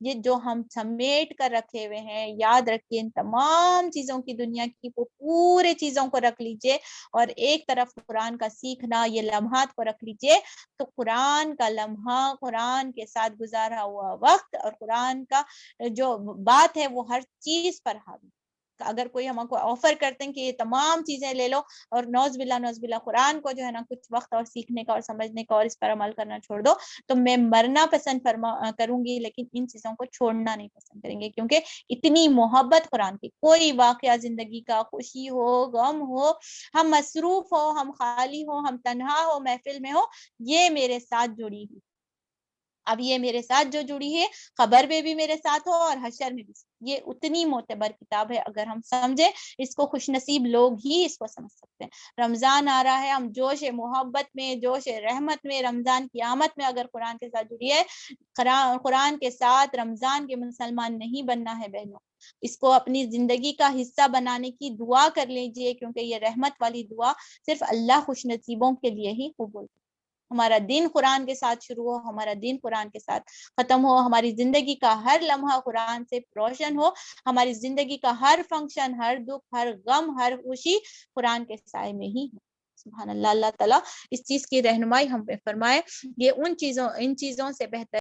یہ جو ہم سمیٹ کر رکھے ہوئے ہیں، یاد رکھیے ان تمام چیزوں کی، دنیا کی پورے چیزوں کو رکھ لیجئے، اور ایک طرف قرآن کا سیکھنا، یہ لمحات کو رکھ لیجئے، تو قرآن کا لمحہ، قرآن کے ساتھ گزارا ہوا وقت، اور قرآن کا جو بات ہے وہ ہر چیز پر حاوی۔ اگر کوئی ہم کو آفر کرتے ہیں کہ یہ تمام چیزیں لے لو، اور نوز باللہ قرآن کو جو ہے نا کچھ وقت اور سیکھنے کا اور سمجھنے کا اور اس پر عمل کرنا چھوڑ دو، تو میں مرنا پسند کروں گی، لیکن ان چیزوں کو چھوڑنا نہیں پسند کریں گے، کیونکہ اتنی محبت قرآن کی۔ کوئی واقعہ زندگی کا، خوشی ہو، غم ہو، ہم مصروف ہو، ہم خالی ہو، ہم تنہا ہو، محفل میں ہو، یہ میرے ساتھ جڑی ہوئی، اب یہ میرے ساتھ جو جڑی ہے، خبر میں بھی میرے ساتھ ہو اور حشر میں بھی۔ یہ اتنی معتبر کتاب ہے، اگر ہم سمجھیں اس کو، خوش نصیب لوگ ہی اس کو سمجھ سکتے ہیں۔ رمضان آ رہا ہے، ہم جوش محبت میں، جوش رحمت میں، رمضان کی آمد میں اگر قرآن کے ساتھ جڑی ہے، قرآن کے ساتھ رمضان کے مسلمان نہیں بننا ہے بہنوں، اس کو اپنی زندگی کا حصہ بنانے کی دعا کر لیجئے، کیونکہ یہ رحمت والی دعا صرف اللہ خوش نصیبوں کے لیے ہی قبول۔ ہمارا دین قرآن کے ساتھ شروع ہو، ہمارا دین قرآن کے ساتھ ختم ہو، ہماری زندگی کا ہر لمحہ قرآن سے روشن ہو، ہماری زندگی کا ہر فنکشن، ہر دکھ، ہر غم، ہر خوشی قرآن کے سائے میں ہی ہو۔ سبحان اللہ، اللہ تعالیٰ اس چیز کی رہنمائی ہم پہ فرمائے۔ یہ ان چیزوں سے بہتر